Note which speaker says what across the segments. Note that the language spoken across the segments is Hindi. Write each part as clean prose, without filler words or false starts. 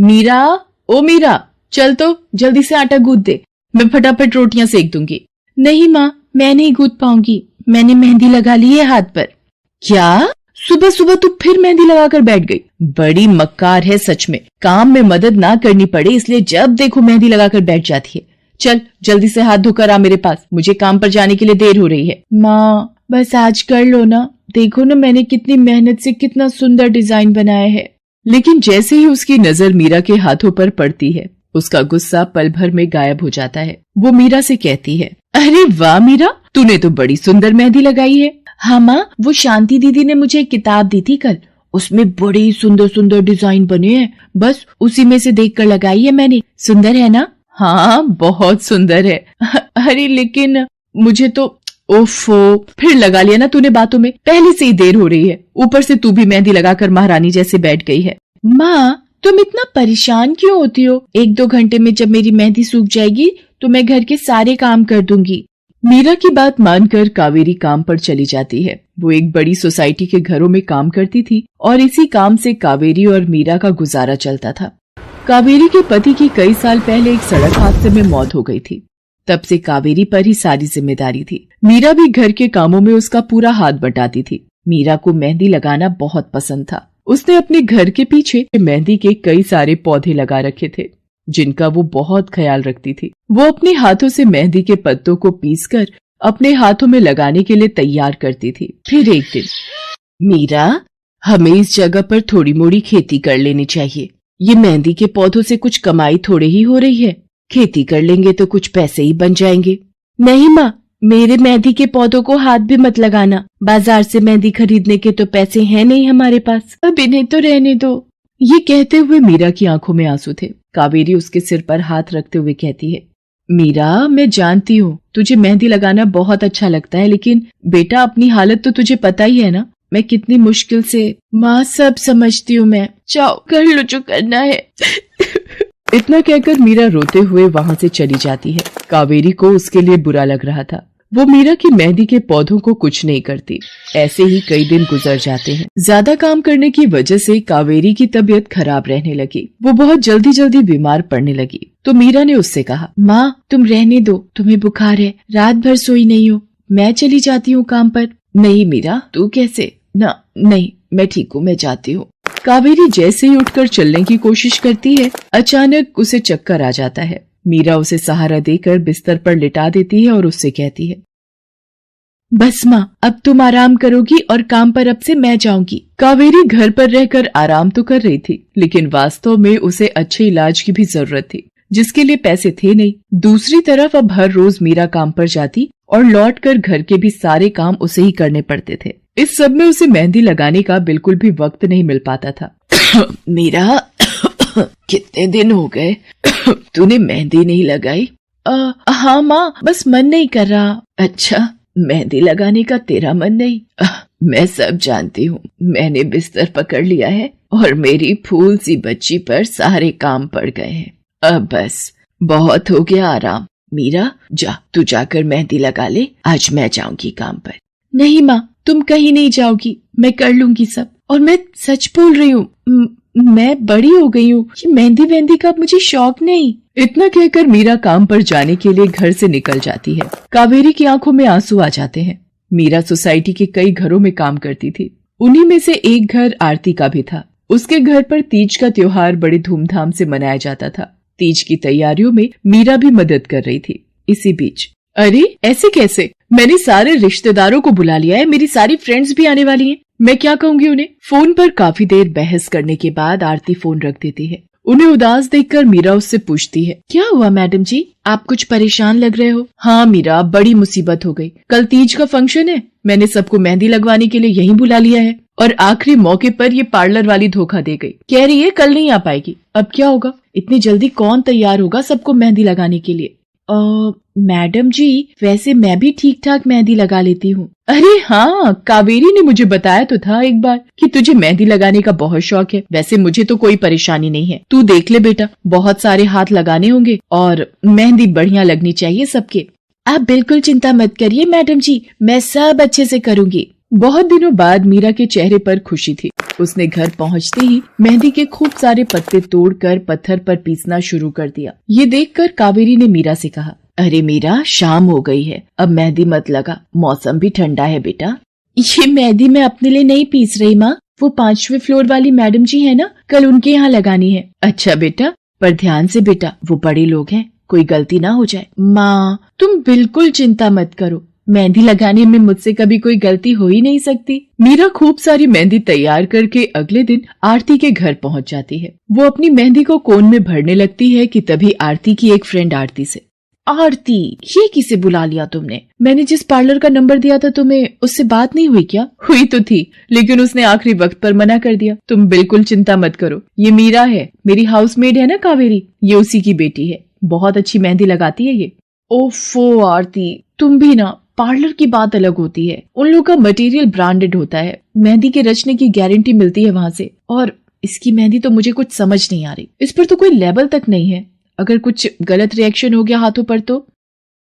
Speaker 1: मीरा, ओ मीरा, चल तो जल्दी से आटा गूंथ दे, मैं फटाफट रोटियां सेक दूंगी। नहीं माँ, मैं नहीं गूंथ पाऊंगी, मैंने मेहंदी लगा ली है हाथ पर। क्या? सुबह सुबह तू फिर मेहंदी लगाकर बैठ गई? बड़ी मक्कार है सच में, काम में मदद ना करनी पड़े इसलिए जब देखो मेहंदी लगाकर बैठ जाती है। चल जल्दी से हाथ धोकर आ मेरे पास, मुझे काम पर जाने के लिए देर हो रही है। माँ बस आज कर लो ना, देखो ना मैंने कितनी मेहनत से कितना सुंदर डिजाइन बनाया है। लेकिन जैसे ही उसकी नजर मीरा के हाथों पर पड़ती है, उसका गुस्सा पल भर में गायब हो जाता है। वो मीरा से कहती है, अरे वाह मीरा, तूने तो बड़ी सुंदर मेहंदी लगाई है। हाँ माँ, वो शांति दीदी ने मुझे एक किताब दी थी कल, उसमें बड़ी सुंदर सुंदर डिजाइन बने हैं, बस उसी में से देखकर लगाई है मैंने। सुंदर है ना? हाँ बहुत सुंदर है। अरे लेकिन मुझे तो, ओफो, फिर लगा लिया ना तूने बातों में, पहले से ही देर हो रही है, ऊपर से तू भी मेहंदी लगाकर महारानी जैसे बैठ गई है। माँ तुम इतना परेशान क्यों होती हो? 1-2 घंटे में जब मेरी मेहंदी सूख जाएगी तो मैं घर के सारे काम कर दूंगी। मीरा की बात मानकर कावेरी काम पर चली जाती है। वो एक बड़ी सोसाइटी के घरों में काम करती थी और इसी काम से कावेरी और मीरा का गुजारा चलता था। कावेरी के पति की कई साल पहले एक सड़क हादसे में मौत हो गई थी। तब से कावेरी पर ही सारी जिम्मेदारी थी। मीरा भी घर के कामों में उसका पूरा हाथ बटाती थी। मीरा को मेहंदी लगाना बहुत पसंद था। उसने अपने घर के पीछे मेहंदी के कई सारे पौधे लगा रखे थे, जिनका वो बहुत ख्याल रखती थी। वो अपने हाथों से मेहंदी के पत्तों को पीसकर अपने हाथों में लगाने के लिए तैयार करती थी। फिर एक दिन, मीरा, हमें इस जगह पर थोड़ी मोड़ी खेती कर लेनी चाहिए। ये मेहंदी के पौधों से कुछ कमाई थोड़े ही हो रही है, खेती कर लेंगे तो कुछ पैसे ही बन जाएंगे। नहीं माँ, मेरे मेहंदी के पौधों को हाथ भी मत लगाना, बाजार से मेहंदी खरीदने के तो पैसे हैं नहीं हमारे पास, अब इन्हें तो रहने दो। ये कहते हुए मीरा की आंखों में आंसू थे। कावेरी उसके सिर पर हाथ रखते हुए कहती है, मीरा मैं जानती हूँ तुझे मेहंदी लगाना बहुत अच्छा लगता है, लेकिन बेटा अपनी हालत तो तुझे पता ही है ना, मैं कितनी मुश्किल से। माँ सब समझती हूँ मैं, जाओ कर लो जो करना है। इतना कहकर मीरा रोते हुए वहाँ से चली जाती है। कावेरी को उसके लिए बुरा लग रहा था। वो मीरा की मेहंदी के पौधों को कुछ नहीं करती। ऐसे ही कई दिन गुजर जाते हैं। ज्यादा काम करने की वजह से कावेरी की तबीयत खराब रहने लगी। वो बहुत जल्दी जल्दी बीमार पड़ने लगी। तो मीरा ने उससे कहा, माँ तुम रहने दो, तुम्हें बुखार है, रात भर सोई नहीं हो, मैं चली जाती हूँ काम पर। नहीं मीरा, तू कैसे? ना नहीं, मैं ठीक हूँ, मैं जाती हूँ। कावेरी जैसे ही उठकर चलने की कोशिश करती है, अचानक उसे चक्कर आ जाता है। मीरा उसे सहारा देकर बिस्तर पर लिटा देती है और उससे कहती है, बस माँ अब तुम आराम करोगी और काम पर अब से मैं जाऊंगी। कावेरी घर पर रहकर आराम तो कर रही थी, लेकिन वास्तव में उसे अच्छे इलाज की भी जरूरत थी, जिसके लिए पैसे थे नहीं। दूसरी तरफ अब हर रोज मीरा काम पर जाती और लौटकर घर के भी सारे काम उसे ही करने पड़ते थे। इस सब में उसे मेहंदी लगाने का बिल्कुल भी वक्त नहीं मिल पाता था। मीरा, कितने दिन हो गए तूने मेहंदी नहीं लगाई? हाँ माँ, बस मन नहीं कर रहा। अच्छा, मेहंदी लगाने का तेरा मन नहीं? मैं सब जानती हूँ। मैंने बिस्तर पकड़ लिया है और मेरी फूल सी बच्ची पर सारे काम पड़ गए हैं। अब बस बहुत हो गया आराम। मीरा जा, तू जाकर मेहंदी लगा ले, आज मैं जाऊंगी काम पर। नहीं माँ, तुम कहीं नहीं जाओगी, मैं कर लूंगी सब। और मैं सच बोल रही हूँ, मैं बड़ी हो गई हूँ, ये मेहंदी वेहंदी का मुझे शौक नहीं। इतना कहकर मीरा काम पर जाने के लिए घर से निकल जाती है। कावेरी की आंखों में आंसू आ जाते हैं। मीरा सोसाइटी के कई घरों में काम करती थी। उन्हीं में से एक घर आरती का भी था। उसके घर पर तीज का त्योहार बड़े धूमधाम से मनाया जाता था। तीज की तैयारियों में मीरा भी मदद कर रही थी। इसी बीच, अरे ऐसे कैसे? मैंने सारे रिश्तेदारों को बुला लिया है, मेरी सारी फ्रेंड्स भी आने वाली हैं। मैं क्या कहूँगी उन्हें? फोन पर काफी देर बहस करने के बाद आरती फोन रख देती है। उन्हें उदास देखकर मीरा उससे पूछती है, क्या हुआ मैडम जी, आप कुछ परेशान लग रहे हो? हाँ मीरा, बड़ी मुसीबत हो गई। कल तीज का फंक्शन है, मैंने सबको मेहंदी लगवाने के लिए यहीं बुला लिया है और आखिरी मौके पर ये पार्लर वाली धोखा दे गई। कह रही है कल नहीं आ पाएगी। अब क्या होगा? इतनी जल्दी कौन तैयार होगा सबको मेहंदी लगाने के लिए? मैडम जी, वैसे मैं भी ठीक ठाक मेहंदी लगा लेती हूँ। अरे हाँ, कावेरी ने मुझे बताया तो था एक बार कि तुझे मेहंदी लगाने का बहुत शौक है। वैसे मुझे तो कोई परेशानी नहीं है, तू देख ले बेटा, बहुत सारे हाथ लगाने होंगे और मेहंदी बढ़िया लगनी चाहिए सबके। आप बिल्कुल चिंता मत करिए मैडम जी, मैं सब अच्छे से करूँगी। बहुत दिनों बाद मीरा के चेहरे पर खुशी थी। उसने घर पहुंचते ही मेहंदी के खूब सारे पत्ते तोड़कर पत्थर पर पीसना शुरू कर दिया। ये देखकर कावेरी ने मीरा से कहा, अरे मीरा, शाम हो गई है, अब मेहंदी मत लगा, मौसम भी ठंडा है बेटा। ये मेहंदी मैं अपने लिए नहीं पीस रही माँ, वो 5वें फ्लोर वाली मैडम जी है ना, कल उनके यहाँ लगानी है। अच्छा बेटा, पर ध्यान से बेटा, वो बड़े लोग हैं, कोई गलती ना हो जाए। माँ तुम बिल्कुल चिंता मत करो, मेहंदी लगाने में मुझसे कभी कोई गलती हो ही नहीं सकती। मीरा खूब सारी मेहंदी तैयार करके अगले दिन आरती के घर पहुंच जाती है। वो अपनी मेहंदी को कोन में भरने लगती है कि तभी आरती की एक फ्रेंड आरती से, आरती ये किसे बुला लिया तुमने? मैंने जिस पार्लर का नंबर दिया था तुम्हें, उससे बात नहीं हुई क्या? हुई तो थी, लेकिन उसने आखिरी वक्त पर मना कर दिया। तुम बिल्कुल चिंता मत करो, ये मीरा है, मेरी हाउसमेड है ना कावेरी, ये उसी की बेटी है, बहुत अच्छी मेहंदी लगाती है ये। ओफो आरती, तुम भी ना, पार्लर की बात अलग होती है, उन लोगों का मटेरियल ब्रांडेड होता है, मेहंदी के रचने की गारंटी मिलती है वहाँ से, और इसकी मेहंदी तो मुझे कुछ समझ नहीं आ रही, इस पर तो कोई लेबल तक नहीं है, अगर कुछ गलत रिएक्शन हो गया हाथों पर तो।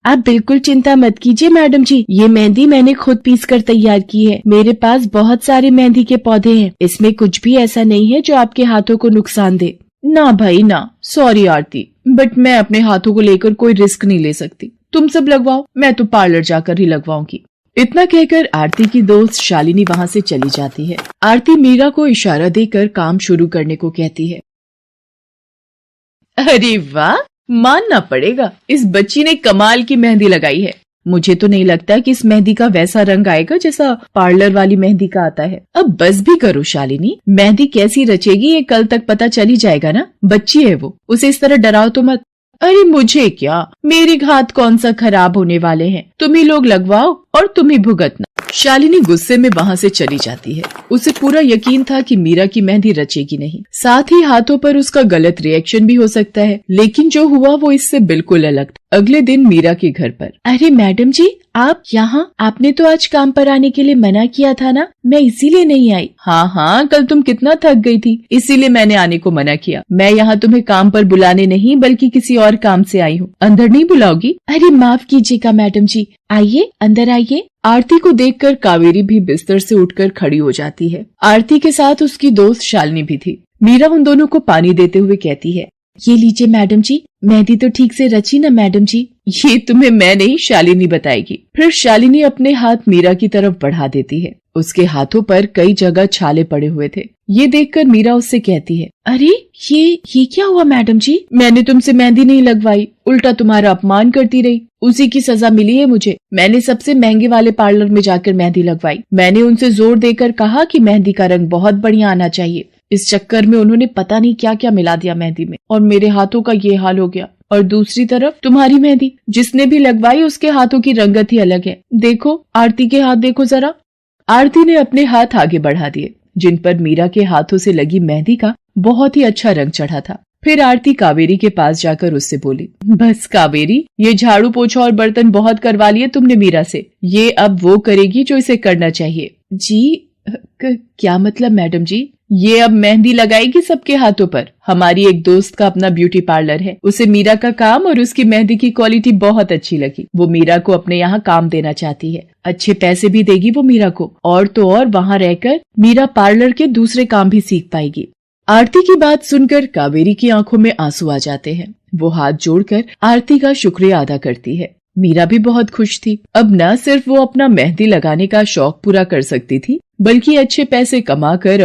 Speaker 1: आप बिल्कुल चिंता मत कीजिए मैडम जी, ये मेहंदी मैंने खुद पीस कर तैयार की है, मेरे पास बहुत सारे मेहंदी के पौधे हैं, इसमें कुछ भी ऐसा नहीं है जो आपके हाथों को नुकसान दे। ना भाई ना, सॉरी आरती, बट मैं अपने हाथों को लेकर कोई रिस्क नहीं ले सकती, तुम सब लगवाओ, मैं तो पार्लर जाकर ही लगवाऊंगी। इतना कहकर आरती की दोस्त शालिनी वहाँ से चली जाती है। आरती मीरा को इशारा देकर काम शुरू करने को कहती है। अरे वाह, मानना पड़ेगा, इस बच्ची ने कमाल की मेहंदी लगाई है। मुझे तो नहीं लगता कि इस मेहंदी का वैसा रंग आएगा जैसा पार्लर वाली मेहंदी का आता है। अब बस भी करो शालिनी, मेहंदी कैसी रचेगी ये कल तक पता चल ही जाएगा ना, बच्ची है वो, उसे इस तरह डराओ तो मत। अरे मुझे क्या, मेरे हाथ कौन सा खराब होने वाले हैं, तुम ही लोग लगवाओ और तुम ही भुगतना। शालिनी गुस्से में वहाँ से चली जाती है। उसे पूरा यकीन था कि मीरा की मेहंदी रचेगी नहीं, साथ ही हाथों पर उसका गलत रिएक्शन भी हो सकता है, लेकिन जो हुआ वो इससे बिल्कुल अलग था। अगले दिन मीरा के घर पर, अरे मैडम जी आप यहाँ, आपने तो आज काम पर आने के लिए मना किया था ना, मैं इसीलिए नहीं आई। हाँ हाँ, कल तुम कितना थक गई थी, इसीलिए मैंने आने को मना किया। मैं यहाँ तुम्हें काम पर बुलाने नहीं बल्कि किसी और काम से आई हूँ, अंदर नहीं बुलाओगी? अरे माफ कीजिएगा मैडम जी, आइए अंदर आइए। आरती को देखकर कावेरी भी बिस्तर से उठकर खड़ी हो जाती है। आरती के साथ उसकी दोस्त शालिनी भी थी। मीरा उन दोनों को पानी देते हुए कहती है, ये लीजिए मैडम जी, मेहंदी तो ठीक से रची ना मैडम जी? ये तुम्हें मैं नहीं शालिनी बताएगी। फिर शालिनी अपने हाथ मीरा की तरफ बढ़ा देती है। उसके हाथों पर कई जगह छाले पड़े हुए थे। ये देखकर मीरा उससे कहती है, अरे ये क्या हुआ मैडम जी? मैंने तुमसे मेहंदी नहीं लगवाई, उल्टा तुम्हारा अपमान करती रही, उसी की सजा मिली है मुझे। मैंने सबसे महंगे वाले पार्लर में जाकर मेहंदी लगवाई। मैंने उनसे जोर देकर कहा कि मेहंदी का रंग बहुत बढ़िया आना चाहिए। इस चक्कर में उन्होंने पता नहीं क्या क्या मिला दिया मेहंदी में, और मेरे हाथों का ये हाल हो गया। और दूसरी तरफ तुम्हारी मेहंदी, जिसने भी लगवाई उसके हाथों की रंगत ही अलग है। देखो आरती के हाथ देखो जरा। आरती ने अपने हाथ आगे बढ़ा दिए, जिन पर मीरा के हाथों से लगी मेहंदी का बहुत ही अच्छा रंग चढ़ा था। फिर आरती कावेरी के पास जाकर उससे बोली, बस कावेरी, ये झाड़ू पोछा और बर्तन बहुत करवा लिए तुमने मीरा से, ये अब वो करेगी जो इसे करना चाहिए। जी क्या मतलब मैडम जी? ये अब मेहंदी लगाएगी सबके हाथों पर। हमारी एक दोस्त का अपना ब्यूटी पार्लर है, उसे मीरा का काम और उसकी मेहंदी की क्वालिटी बहुत अच्छी लगी। वो मीरा को अपने यहाँ काम देना चाहती है, अच्छे पैसे भी देगी वो मीरा को, और तो और वहाँ रहकर मीरा पार्लर के दूसरे काम भी सीख पाएगी। आरती की बात सुनकर कावेरी की आंखों में आंसू आ जाते हैं। वो हाथ जोड़कर आरती का शुक्रिया अदा करती है। मीरा भी बहुत खुश थी। अब न सिर्फ वो अपना मेहंदी लगाने का शौक पूरा कर सकती थी, बल्कि अच्छे पैसे कमाकर